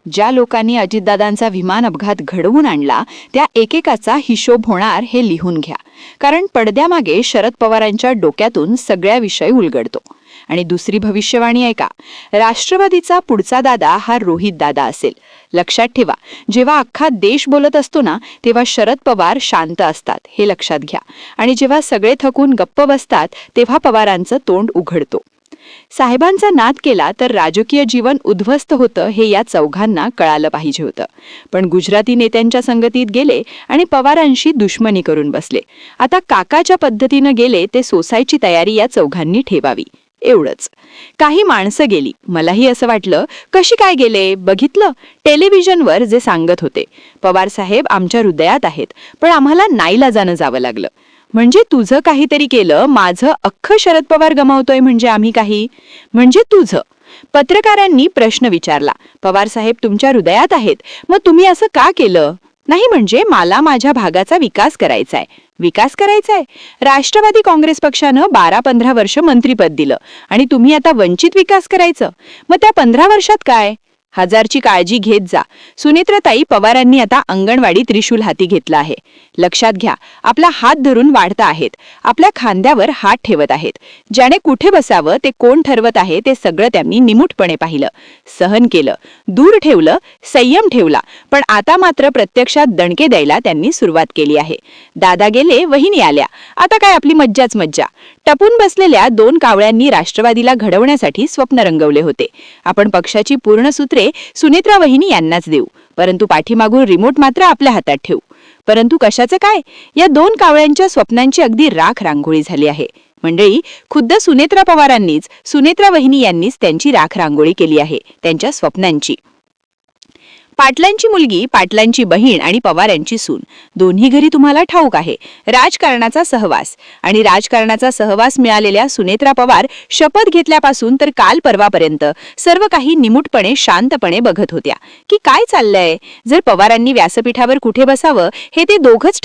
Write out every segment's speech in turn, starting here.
ज्या लोकांनी अजितदादांचा विमान अपघात घडवून आणला त्या एकेकाचा हिशोब होणार हे लिहून घ्या. कारण पडद्यामागे शरद पवारांच्या डोक्यातून सगळ्या विषय उलगडतो. आणि दुसरी भविष्यवाणी ऐका, राष्ट्रवादीचा पुढचा दादा हा रोहित दादा असेल. लक्षात ठेवा, जेव्हा अख्खा देश बोलत असतो ना तेव्हा शरद पवार शांत असतात, हे लक्षात घ्या. आणि जेव्हा सगळे थकून गप्प बसतात तेव्हा पवारांचं तोंड उघडतो. साहेबांचा नाद केला तर राजकीय जीवन उद्ध्वस्त होतं हे या चौघांना कळालं पाहिजे होतं. पण गुजराती नेत्यांच्या संगतीत गेले आणि पवारांशी दुश्मनी करून बसले. आता काकाच्या पद्धतीनं गेले ते सोसायची तयारी या चौघांनी ठेवावी, एवढंच. काही माणसं गेली, मलाही असं वाटलं कशी काय गेले. बघितलं टेलिव्हिजनवर जे सांगत होते, पवार साहेब आमच्या हृदयात आहेत पण आम्हाला नाईलाजानं जावं लागलं. म्हणजे तुझं काहीतरी केलं, माझं अख्खं शरद पवार गमावतोय म्हणजे आम्ही काही, म्हणजे तुझं. पत्रकारांनी प्रश्न विचारला, पवार साहेब तुमच्या हृदयात आहेत मग तुम्ही असं का केलं. नाही म्हणजे मला माझ्या भागाचा विकास करायचाय. विकास करायचाय? राष्ट्रवादी काँग्रेस पक्षानं 12-15 वर्ष मंत्रीपद दिलं आणि तुम्ही आता वंचित विकास करायचं. मग त्या 15 वर्षात काय. हजारची काळजी घेत जा. सुनेत्राताई पवारांनी आता अंगणवाडी त्रिशूल हाती घेतला आहे. लक्षात घ्या, आपला हात धरून वाढता आहेत, आपल्या खांद्यावर हात ठेवत आहेत. ज्याने कुठे बसावं ते कोण ठरवत आहे ते सगळं त्यांनी निमूटपणे पाहिलं, सहन केलं, दूर ठेवलं, संयम ठेवला. पण आता मात्र प्रत्यक्षात दणके द्यायला त्यांनी सुरुवात केली आहे. दादा गेले, वहिनी आल्या, आता काय आपली मज्जाच मज्जा. टपून बसलेल्या 2 कावळ्यांनी राष्ट्रवादीला घडवण्यासाठी स्वप्न रंगवले होते. आपण पक्षाची पूर्ण सूत्रे सुनेत्रा वहिनी यांनाच देऊ, परंतु पाठीमागून रिमोट मात्र आपल्या हातात ठेवू. परंतु कशाचं काय, या 2 कावळ्यांच्या स्वप्नांची अगदी राख रांगोळी झाली आहे. मंडळी, खुद्द सुनेत्रा पवारांनीच, सुनेत्रा वहिनी यांनीच त्यांची राख रांगोळी केली आहे, त्यांच्या स्वप्नांची. पाटलांची मुलगी, पाटलांची बहीण आणि पवारांची सून, दोन्ही घरी तुम्हाला ठाऊक आहे राजकारणाचा सहवास. आणि राजकारणाचा सहवास मिळालेल्या सुनेत्रा पवार शपथ घेतल्यापासून तर काल परवापर्यंत सर्व काही निमूटपणे शांतपणे बघत होत्या की काय चाललंय. जर पवारांनी व्यासपीठावर कुठे बसावं हे ते दोघंच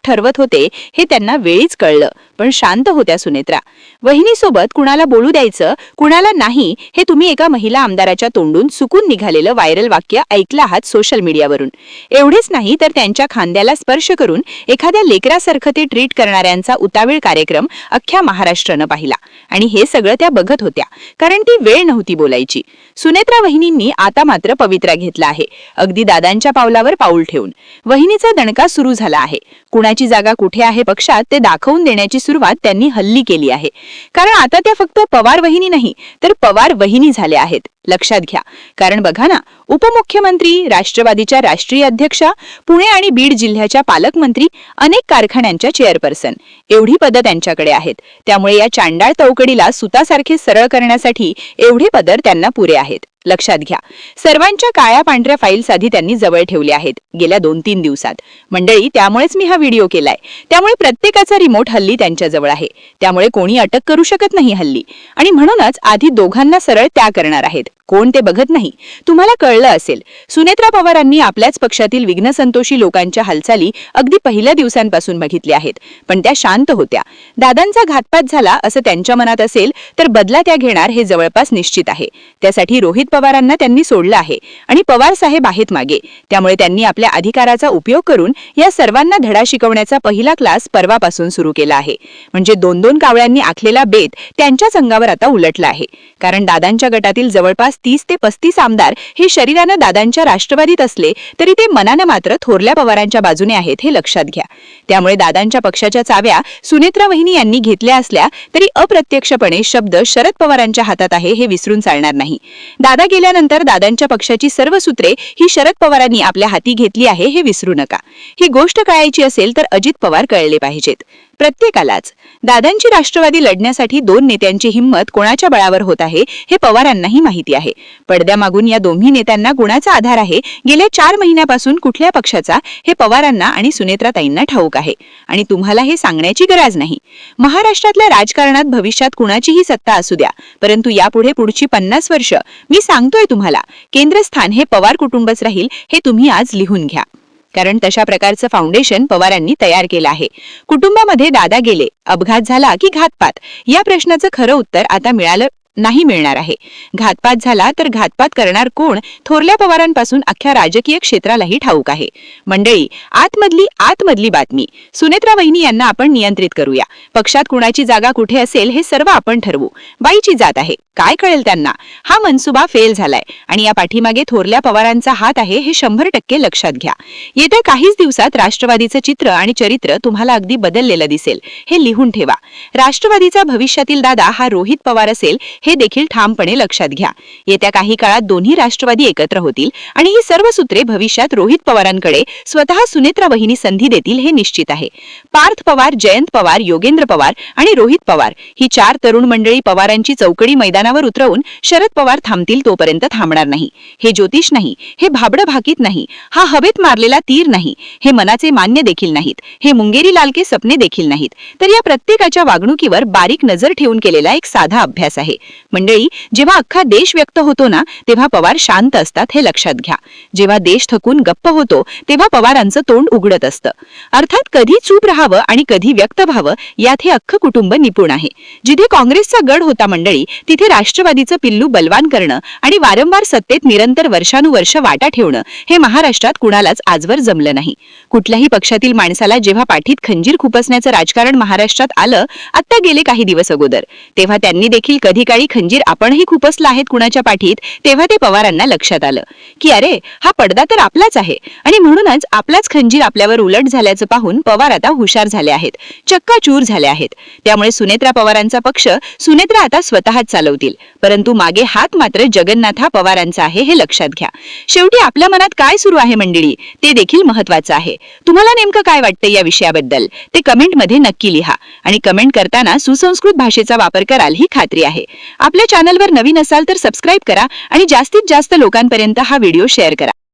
ठरवत होते हे त्यांना वेळीच कळलं. पण शांत होत्या सुनेत्रा. वहिनीसोबत कुणाला बोलू द्यायचं कुणाला नाही हे तुम्ही एका महिला आमदाराच्या तोंडून चुकून निघालेलं व्हायरल वाक्य ऐकलं आहात सोशल मीडियावरून. एवढेच नाही तर त्यांच्या खांद्याला स्पर्श करून एखाद्या लेकरासारखं ते ट्रीट करणाऱ्यांचा उतावीळ कार्यक्रम अख्ख्या महाराष्ट्रानं पाहिला. आणि हे सगळं त्या बघत होत्या कारण ती वेळ नव्हती बोलायची. सुनेत्रा वहिनींनी आता मात्र पवित्रा घेतला आहे, अगदी दादांच्या पावलावर पाऊल ठेवून. वहिनीचा दणका सुरू झाला आहे. कुणाची जागा कुठे आहे पक्षात ते दाखवून देण्याची सुरुवात त्यांनी हल्ली केली आहे. कारण आता त्या फक्त पवार वहिनी नाही तर पवार वहिनी झाल्या आहेत. लक्षात घ्या, कारण बघा ना, उपमुख्यमंत्री, राष्ट्रवादीच्या राष्ट्रीय अध्यक्षा, पुणे आणि बीड जिल्ह्याच्या पालकमंत्री, अनेक कारखान्यांच्या चेअरपर्सन, एवढी पदं त्यांच्याकडे आहेत. त्यामुळे या चांडाळ चौकडीला सुतासारखे सरळ करण्यासाठी एवढे पदर त्यांना पुरे आहेत. लक्षात घ्या, सर्वांच्या काळ्या पांढऱ्या फाईल्स आधी त्यांनी जवळ ठेवल्या आहेत गेल्या 2-3 दिवसात. मंडळी, त्यामुळेच मी हा व्हिडिओ केलाय. त्यामुळे प्रत्येकाचा रिमोट हल्ली त्यांच्या जवळ आहे. त्यामुळे कोणी अटक करू शकत नाही हल्ली. आणि म्हणूनच आधी दोघांना सरळ त्या करणार आहेत. कोण ते बघत नाही. तुम्हाला कळलं असेल, सुनेत्रा पवारांनी आपल्याच पक्षातील विघ्नसंतोषी लोकांच्या हालचाली अगदी पहिल्या दिवसांपासून बघितल्या आहेत. पण त्या शांत होत्या. दादांचा घातपात झाला असं त्यांच्या मनात असेल तर बदला त्या घेणार हे जवळपास निश्चित आहे. त्यासाठी रोहित पवारांना त्यांनी सोडलं आहे आणि पवार साहेब आहेत मागे. त्यामुळे त्यांनी आपल्या अधिकाराचा उपयोग करून या सर्वांना धडा शिकवण्याचा पहिला क्लास परवापासून सुरू केला आहे. म्हणजे 2-2 कावळ्यांनी आखलेला बेत त्यांच्याच अंगावर आता उलटला आहे. कारण दादांच्या गटातील जवळपास 30 ते 35 आमदार हे शरीरानं दादांच्या राष्ट्रवादीत असले तरी ते मनानं मात्र थोरल्या पवारांच्या बाजूने आहेत हे लक्षात घ्या. त्यामुळे दादांच्या पक्षाच्या चाव्या सुनेत्रा वहिनी यांनी घेतल्या असल्या तरी अप्रत्यक्षपणे शब्द शरद पवारांच्या हातात आहे हे विसरून चालणार नाही. दादा गेल्यानंतर दादांच्या पक्षाची सर्व सूत्रे ही शरद पवारांनी आपल्या हाती घेतली आहे हे विसरू नका. ही गोष्ट कळायची असेल तर अजित पवार कळले पाहिजेत प्रत्येकालाच. दादांची राष्ट्रवादी लढण्यासाठी 2 नेत्यांची हिंमत कोणाच्या बळावर होत आहे हे पवारांनाही माहिती आहे. पडद्यामागून या दोन्ही नेत्यांना गुणाचा आधार आहे गेल्या 4 महिन्यापासून कुठल्या पक्षाचा हे पवारांना आणि सुनेत्राताईंना ठाऊक आहे. आणि तुम्हाला हे सांगण्याची गरज नाही. महाराष्ट्रातल्या राजकारणात भविष्यात कुणाचीही सत्ता असू द्या, परंतु यापुढे पुढची 50 वर्ष मी सांगतोय तुम्हाला केंद्रस्थान हे पवार कुटुंबच राहील हे तुम्ही आज लिहून घ्या. कारण तशा प्रकारचं फाउंडेशन पवारांनी तयार केलं आहे. कुटुंबामध्ये दादा गेले, अपघात झाला की घातपात, या प्रश्नाचं खरं उत्तर आता मिळालं नाही मिळणार आहे. घातपात झाला तर घातपात करणार कोण, थोरल्या पवारांपासून अख्ख्या राजकीय क्षेत्रालाही ठाऊक आहे. मंडळी, आतमधली बातमी. सुनेत्रा वहिनी यांना आपण नियंत्रित करूया. पक्षात कुणाची जागा कुठे असेल हे सर्व आपण ठरवू. बाईची जात आहे, काय कळेल त्यांना. हा मनसुबा फेल झालाय आणि या पाठीमागे थोरल्या पवारांचा हात आहे हे 100% लक्षात घ्या. येत्या काहीच दिवसात राष्ट्रवादीचं चित्र आणि चरित्र तुम्हाला अगदी बदललेलं दिसेल, हे लिहून ठेवा. राष्ट्रवादीचा भविष्यातील दादा हा रोहित पवार असेल हे देखील ठामपणे लक्षात घ्या. येत्या काही काळात दोन्ही राष्ट्रवादी एकत्र होतील आणि ही सर्व सूत्रे भविष्यात रोहित पवारांकडे स्वतः सुनेत्रा वहिनी संधी देतील हे निश्चित आहे. पार्थ पवार, जयंत पवार, योगेंद्र पवार आणि रोहित पवार ही 4 तरुण मंडळी पवारांची चौकडी मैदानावर उतरवून शरद पवार थांबतील तोपर्यंत थांबणार नाही. हे ज्योतिष नाही, हे भाबडं भाकीत नाही, हा हवेत मारलेला तीर नाही, हे मनाचे मान्य देखील नाहीत, हे मुंगेरी लालके सपने देखील नाहीत, तर या प्रत्येकाच्या वागणुकीवर बारीक नजर ठेवून केलेला एक साधा अभ्यास आहे. मंडळी, जेव्हा अख्खा देश व्यक्त होतो ना, तेव्हा पवार शांत असतात हे लक्षात घ्या. जेव्हा देश थकून गप्प होतो तेव्हा पवारांचं तोंड उघडत असतं. अर्थात कधी चूप राहावं आणि कधी व्यक्त व्हावं यात हे अख्खं कुटुंब निपुण आहे. जिथे काँग्रेसचा गड होता मंडळी, तिथे राष्ट्रवादीचं पिल्लू बलवान करणं आणि वारंवार सत्तेत निरंतर वर्षानुवर्ष वाटा ठेवणं हे महाराष्ट्रात कुणालाच आजवर जमलं नाही. कुठल्याही पक्षातील माणसाला जेव्हा पाठीत खंजीर खुपसण्याचं राजकारण महाराष्ट्रात आलं, आता गेले काही दिवस अगोदर, तेव्हा त्यांनी देखील कधी काळी खंजीर आपणही खुपसला आहेत कुणाच्या पाठीत, तेव्हा ते पवारांना लक्षात आलं की अरे, हा पडदा तर आपलाच आहे आणि म्हणूनच आपलाच खंजीर आपल्यावर उलट झाल्याचं पाहून पवार आता हुशार झाले आहेत, चक्काचूर झाले आहेत. त्यामुळे सुनेत्रा पवारांचा पक्ष सुनेत्रा आता स्वतःच चालवतील, परंतु मागे हात मात्र जगन्नाथा पवारांचा आहे हे लक्षात घ्या. शेवटी आपल्या मनात काय सुरू आहे मंडळी, ते देखील महत्वाचं आहे. तुम्हाला नेमकं काय वाटतं या विषयाबद्दल ते कमेंटमध्ये नक्की लिहा आणि कमेंट करताना सुसंस्कृत भाषेचा वापर कराल ही खात्री आहे. आपल्या चॅनलवर नवीन असाल तर सबस्क्राईब करा आणि जास्तीत जास्त लोकांपर्यंत हा व्हिडिओ शेअर करा.